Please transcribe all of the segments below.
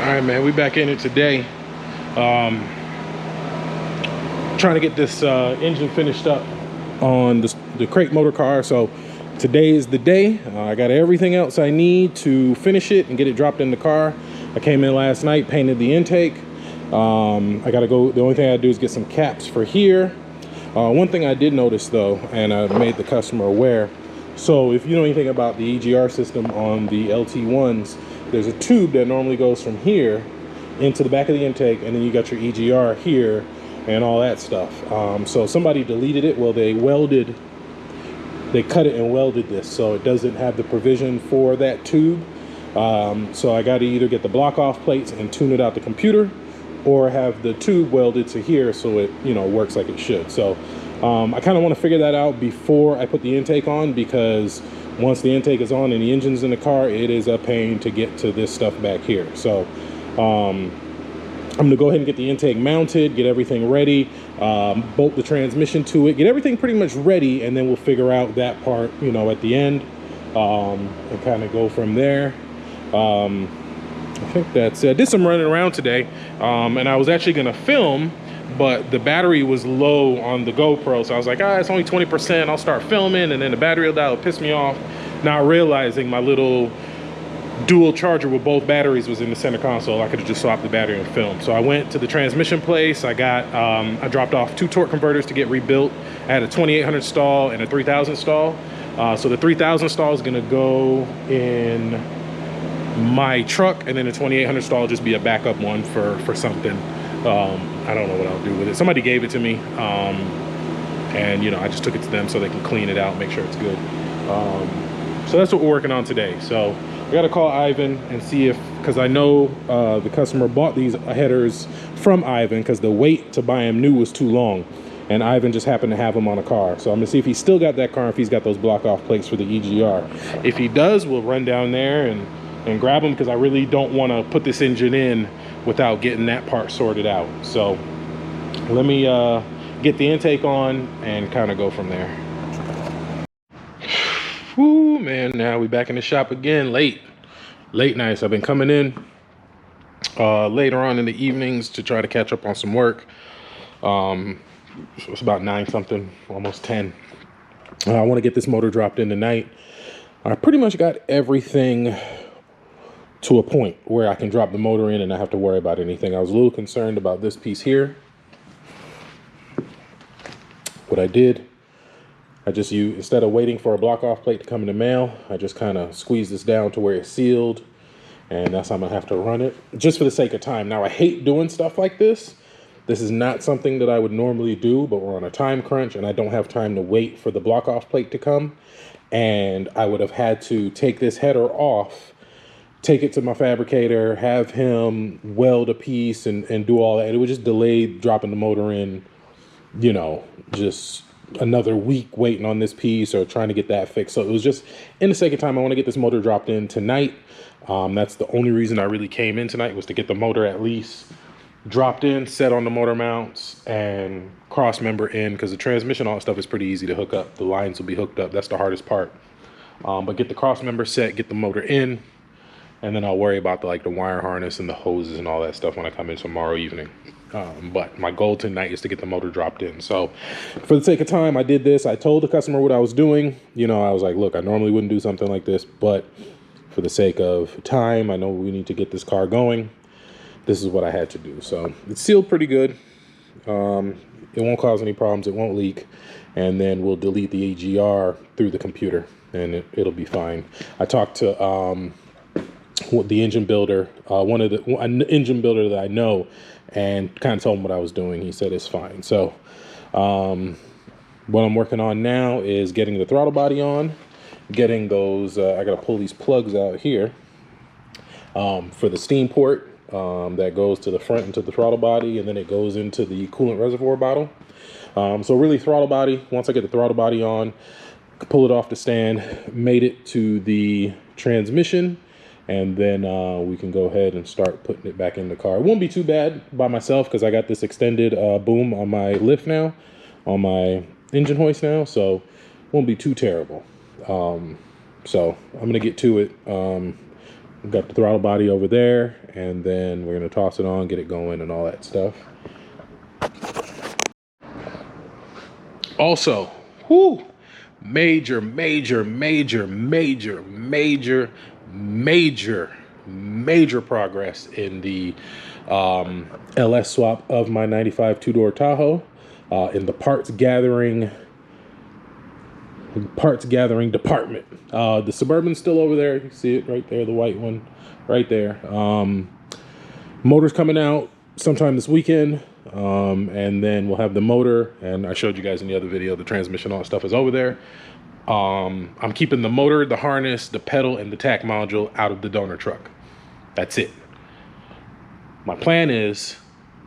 All right, man, we back in it today. Trying to get this engine finished up on the crate motor car. So today is the day. I got everything else I need to finish it and get it dropped in the car. I came in last night, painted the intake. I gotta go, the only thing I do is get some caps for here. One thing I did notice though, and I made the customer aware, so if you know anything about the EGR system on the LT1s, there's a tube that normally goes from here into the back of the intake, and then you got your EGR here and all that stuff. So somebody deleted it. Well, they cut it and welded this, so it doesn't have the provision for that tube. So I got to either get the block off plates and tune it out the computer, or have the tube welded to here so it, you know, works like it should. So I kind of want to figure that out before I put the intake on, because once the intake is on and the engine's in the car, it is a pain to get to this stuff back here. So I'm gonna go ahead and get the intake mounted, get everything ready, bolt the transmission to it, get everything pretty much ready, and then we'll figure out that part, you know, at the end, and kind of go from there. I think that's it. I did some running around today, and I was actually gonna film, but the battery was low on the GoPro, so I was like, it's only 20%, I'll start filming, and then the battery will die, it'll piss me off. Not realizing my little dual charger with both batteries was in the center console. I could have just swapped the battery and filmed. So I went to the transmission place. I dropped off 2 torque converters to get rebuilt. I had a 2800 stall and a 3000 stall. So the 3000 stall is gonna go in my truck, and then the 2800 stall will just be a backup one for something. I don't know what I'll do with it. Somebody gave it to me, and you know, I just took it to them so they can clean it out, make sure it's good. So that's what we're working on today. So I gotta call Ivan and see if, because I know the customer bought these headers from Ivan because the wait to buy them new was too long, and Ivan just happened to have them on a car. So I'm gonna see if he's still got that car, if he's got those block off plates for the EGR. If he does, we'll run down there and grab them, because I really don't want to put this engine in without getting that part sorted out. So let me get the intake on and kind of go from there. Whoo, man, now we back in the shop again. Late nights. I've been coming in later on in the evenings to try to catch up on some work. So it's about 9 something, almost 10. I want to get this motor dropped in tonight. I pretty much got everything to a point where I can drop the motor in and not have to worry about anything. I was a little concerned about this piece here. What I did, instead of waiting for a block off plate to come in the mail, I just kind of squeezed this down to where it's sealed, and that's how I'm gonna have to run it, just for the sake of time. Now, I hate doing stuff like this. This is not something that I would normally do, but we're on a time crunch and I don't have time to wait for the block off plate to come. And I would have had to take this header off, take it to my fabricator, have him weld a piece and do all that. It would just delay dropping the motor in, you know, just another week waiting on this piece or trying to get that fixed. So it was just, in the sake of time, I want to get this motor dropped in tonight. That's the only reason I really came in tonight, was to get the motor at least dropped in, set on the motor mounts, and cross member in, because the transmission, all that stuff is pretty easy to hook up. The lines will be hooked up. That's the hardest part. But get the cross member set, get the motor in, and then I'll worry about the wire harness and the hoses and all that stuff when I come in tomorrow evening. But my goal tonight is to get the motor dropped in. So for the sake of time, I did this. I told the customer what I was doing. You know, I was like, look, I normally wouldn't do something like this, but for the sake of time, I know we need to get this car going. This is what I had to do. So it's sealed pretty good. It won't cause any problems. It won't leak. And then we'll delete the EGR through the computer, and it'll be fine. I talked to the engine builder, an engine builder that I know, and kind of told him what I was doing. He said it's fine. So what I'm working on now is getting the throttle body on, getting those, I got to pull these plugs out here for the steam port that goes to the front into the throttle body, and then it goes into the coolant reservoir bottle. So really, throttle body, once I get the throttle body on, pull it off the stand, made it to the transmission, and then we can go ahead and start putting it back in the car. It won't be too bad by myself, because I got this extended boom on my lift now, on my engine hoist now, so it won't be too terrible. So I'm gonna get to it. We've got the throttle body over there, and then we're going to toss it on, get it going, and all that stuff. Also, major progress in the LS swap of my 95 two-door Tahoe, in the parts gathering department. The Suburban's still over there. You can see it right there, the white one right there. Motor's coming out sometime this weekend, and then we'll have the motor, and I showed you guys in the other video, the transmission, all that stuff is over there. I'm keeping the motor, the harness, the pedal, and the tack module out of the donor truck. That's it. My plan is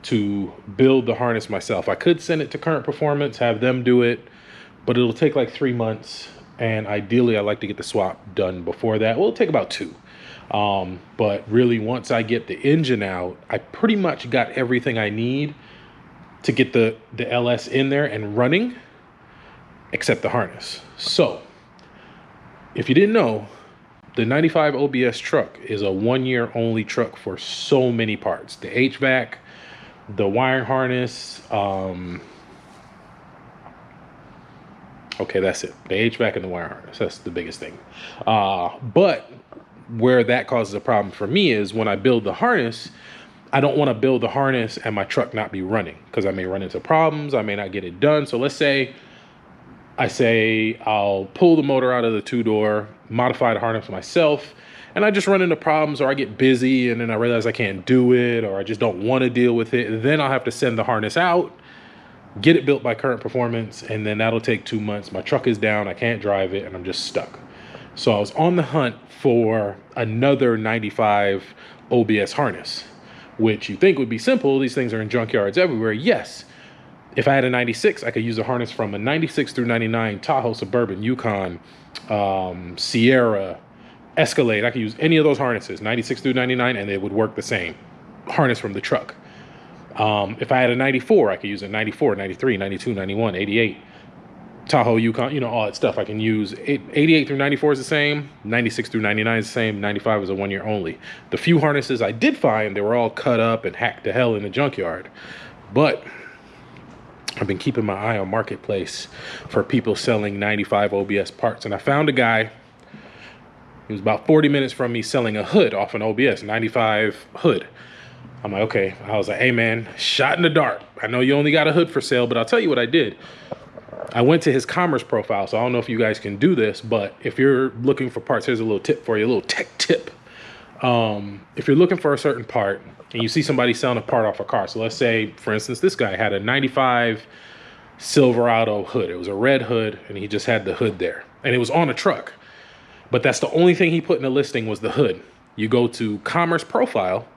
to build the harness myself. I could send it to Current Performance, have them do it, but it'll take like 3 months, and ideally I like to get the swap done before that. Well, it'll take about 2. But really, once I get the engine out, I pretty much got everything I need to get the LS in there and running, except the harness. So if you didn't know, the 95 OBS truck is a 1-year only truck for so many parts. The HVAC, the wiring harness, okay, that's it. The HVAC and the wire harness, that's the biggest thing. But where that causes a problem for me is when I build the harness, I don't want to build the harness and my truck not be running, because I may run into problems, I may not get it done. So let's say I'll pull the motor out of the 2-door, modify the harness myself, and I just run into problems, or I get busy and then I realize I can't do it, or I just don't want to deal with it. Then I'll have to send the harness out, get it built by Current Performance, and then that'll take 2 months. My truck is down, I can't drive it, and I'm just stuck. So I was on the hunt for another 95 OBS harness, which you think would be simple. These things are in junkyards everywhere. Yes. If I had a 96, I could use a harness from a 96 through 99 Tahoe, Suburban, Yukon, Sierra, Escalade. I could use any of those harnesses, 96 through 99, and they would work the same. Harness from the truck. If I had a 94, I could use a 94, 93, 92, 91, 88. Tahoe, Yukon, you know, all that stuff. I can use 88 through 94 is the same. 96 through 99 is the same. 95 is a 1-year only. The few harnesses I did find, they were all cut up and hacked to hell in the junkyard. But I've been keeping my eye on Marketplace for people selling 95 OBS parts. And I found a guy, he was about 40 minutes from me, selling a hood off an OBS, 95 hood. I'm like, okay. I was like, hey man, shot in the dark. I know you only got a hood for sale, but I'll tell you what I did. I went to his commerce profile, so I don't know if you guys can do this, but if you're looking for parts, here's a little tip for you, a little tech tip. If you're looking for a certain part and you see somebody selling a part off a car, so let's say, for instance, this guy had a 95 Silverado hood. It was a red hood, and he just had the hood there, and it was on a truck. But that's the only thing he put in the listing was the hood. You go to commerce profile,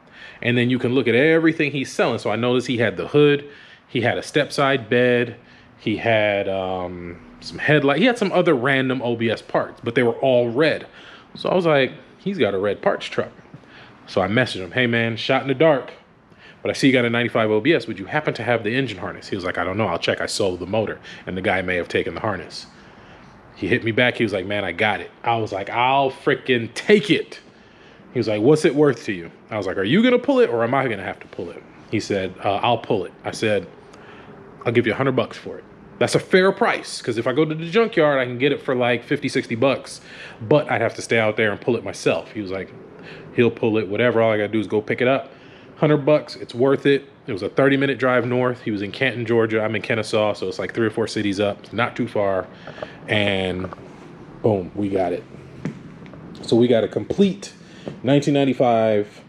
and then you can look at everything he's selling. So I noticed he had the hood, he had a step side bed, he had some headlight, he had some other random OBS parts, but they were all red. So I was like, he's got a red parts truck. So I messaged him, hey man, shot in the dark, but I see you got a 95 OBS. Would you happen to have the engine harness? He was like, I don't know, I'll check. I sold the motor, and the guy may have taken the harness. He hit me back. He was like, man, I got it. I was like, I'll freaking take it. He was like, what's it worth to you? I was like, are you going to pull it or am I going to have to pull it? He said, I'll pull it. I said, I'll give you $100 for it. That's a fair price, because if I go to the junkyard, I can get it for like 50, 60 bucks, but I'd have to stay out there and pull it myself. He was like, he'll pull it, whatever. All I got to do is go pick it up. $100, it's worth it. It was a 30-minute drive north. He was in Canton, Georgia. I'm in Kennesaw, so it's like 3 or 4 cities up. It's not too far. And boom, we got it. So we got a complete 1995.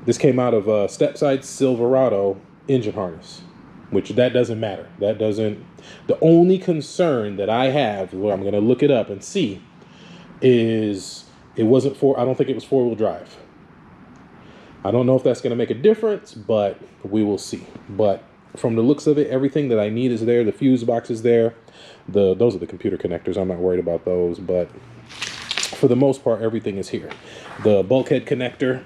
This came out of a stepside Silverado engine harness, which that doesn't matter. That doesn't. The only concern that I have, well, I'm going to look it up and see, is it wasn't I don't think it was 4-wheel drive. I don't know if that's going to make a difference, but we will see. But from the looks of it, everything that I need is there. The fuse box is there. Those are the computer connectors. I'm not worried about those, but for the most part, everything is here. The bulkhead connector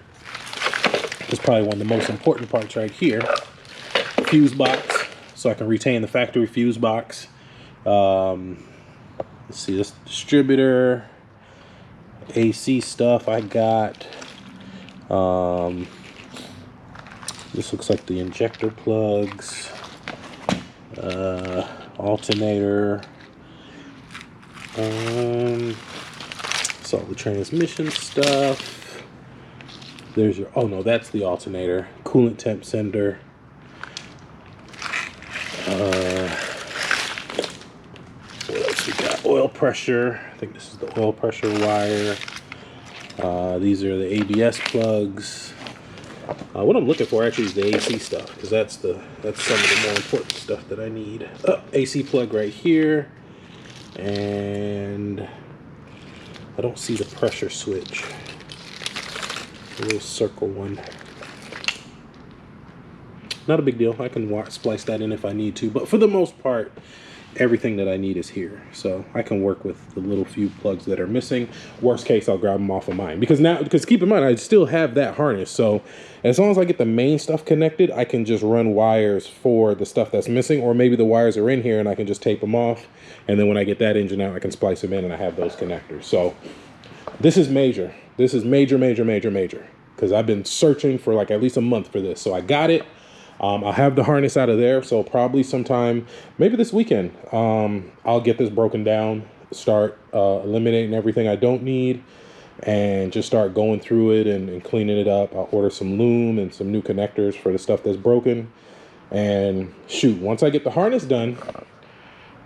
is probably one of the most important parts right here. Fuse box, so I can retain the factory fuse box. Let's see, this distributor. AC stuff I got. This looks like the injector plugs, alternator. It's all the transmission stuff. There's your, oh no, that's the alternator. Coolant temp sender. What else we got? Oil pressure. I think this is the oil pressure wire. These are the ABS plugs. What I'm looking for actually is the AC stuff, because that's some of the more important stuff that I need. AC plug right here, and I don't see the pressure switch. A little circle one. Not a big deal. I can splice that in if I need to, but for the most part, everything that I need is here. So I can work with the little few plugs that are missing. Worst case, I'll grab them off of mine. Because keep in mind, I still have that harness. So as long as I get the main stuff connected, I can just run wires for the stuff that's missing. Or maybe the wires are in here and I can just tape them off. And then when I get that engine out, I can splice them in and I have those connectors. So this is major. This is major, major, major, major. Because I've been searching for like at least a month for this. So I got it. I'll have the harness out of there, so probably sometime, maybe this weekend, I'll get this broken down, start eliminating everything I don't need, and just start going through it and cleaning it up. I'll order some loom and some new connectors for the stuff that's broken. And shoot, once I get the harness done,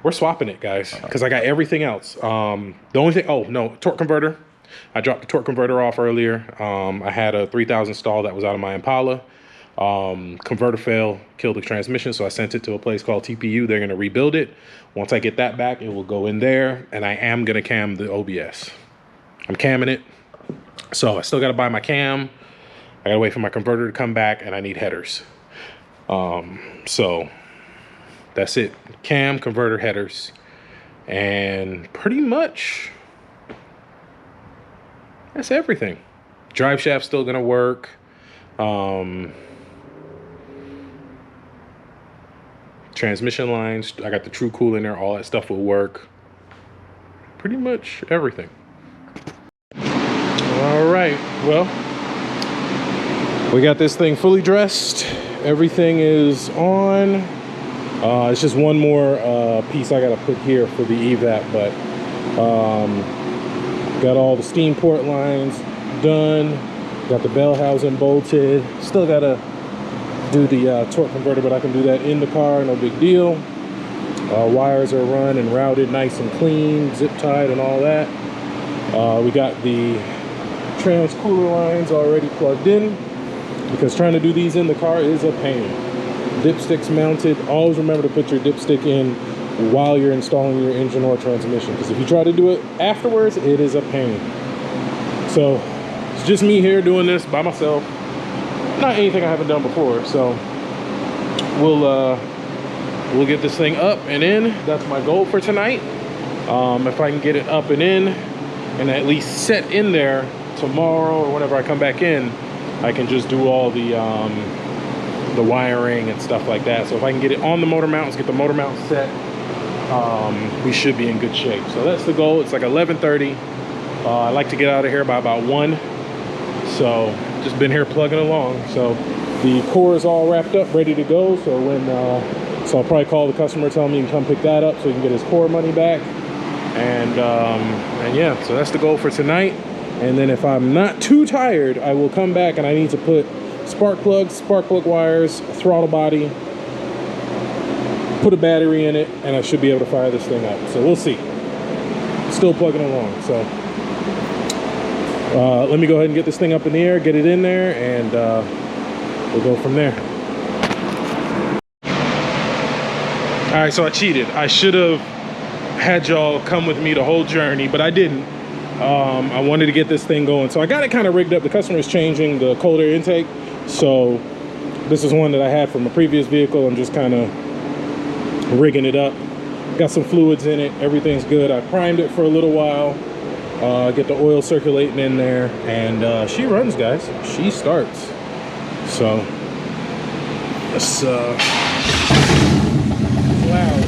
we're swapping it, guys, because I got everything else. The only thing, oh, no, torque converter. I dropped the torque converter off earlier. I had a 3000 stall that was out of my Impala. Converter fail, killed the transmission, so I sent it to a place called TPU. They're going to rebuild it. Once I get that back, it will go in there, and I am going to cam the OBS. I'm camming it, so I still got to buy my cam. I got to wait for my converter to come back, and I need headers. So that's it. Cam, converter, headers, and pretty much that's everything. Drive shaft's still going to work. Transmission lines, I got the True Cool in there, all that stuff will work. Pretty much everything. All right, well, we got this thing fully dressed. Everything is on. It's just one more piece I gotta put here for the evap, but got all the steam port lines done. Got the bell housing bolted. Still gotta do the torque converter, but I can do that in the car, no big deal. Wires are run and routed nice and clean, zip tied and all that. We got the trans cooler lines already plugged in, because trying to do these in the car is a pain. Dipsticks mounted. Always remember to put your dipstick in while you're installing your engine or transmission, because if you try to do it afterwards, it is a pain. So it's just me here doing this by myself. Not anything I haven't done before, so we'll get this thing up and in. That's my goal for tonight. If I can get it up and in and at least set in there tomorrow or whenever I come back in, I can just do all the wiring and stuff like that. So if I can get it on the motor mounts, get the motor mount set, we should be in good shape. So that's the goal. It's like 11:30. I like to get out of here by about 1. So just been here plugging along. So the core is all wrapped up, ready to go. So so I'll probably call the customer, tell him he can come pick that up so he can get his core money back. And yeah, so that's the goal for tonight. And then if I'm not too tired, I will come back and I need to put spark plug wires, throttle body, put a battery in it, and I should be able to fire this thing up. So we'll see. Still plugging along. So let me go ahead and get this thing up in the air, get it in there, and we'll go from there. All right, so I cheated. I should have had y'all come with me the whole journey, but I didn't. I wanted to get this thing going. So I got it kind of rigged up. The customer is changing the cold air intake. So this is one that I had from a previous vehicle. I'm just kind of rigging it up. Got some fluids in it. Everything's good. I primed it for a little while. Get the oil circulating in there, and she runs, guys. She starts. So it's loud.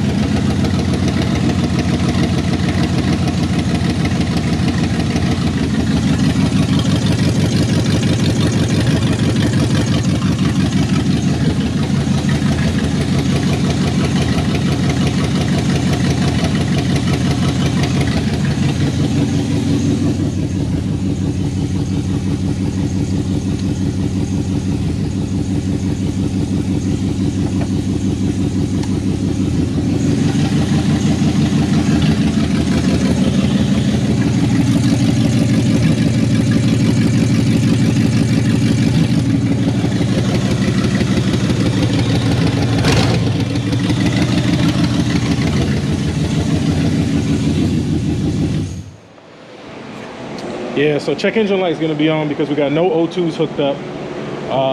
Yeah, so check engine light is going to be on because we got no O2s hooked up.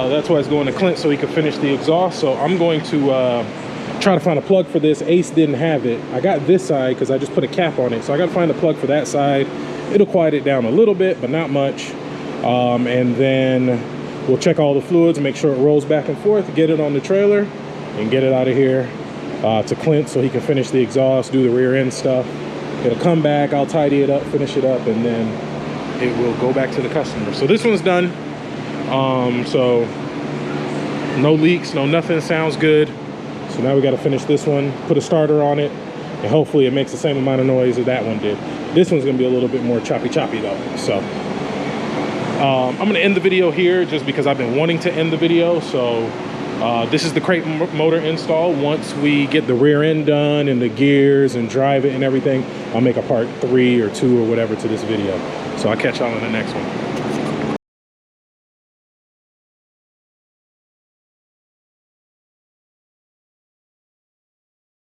That's why it's going to Clint so he can finish the exhaust. So I'm going to try to find a plug for this. Ace didn't have it. I got this side because I just put a cap on it. So I got to find a plug for that side. It'll quiet it down a little bit, but not much. And then we'll check all the fluids, make sure it rolls back and forth, get it on the trailer, and get it out of here to Clint so he can finish the exhaust, do the rear end stuff. It'll come back, I'll tidy it up, finish it up, and then it will go back to the customer. So this one's done. So no leaks, no nothing, sounds good. So now we got to finish this one, put a starter on it, and hopefully it makes the same amount of noise as that one did. This one's gonna be a little bit more choppy though. So I'm gonna end the video here just because I've been wanting to end the video. So this is the crate motor install. Once we get the rear end done and the gears and drive it and everything, I'll make a part 3 or 2 or whatever to this video. So I'll catch y'all in the next one.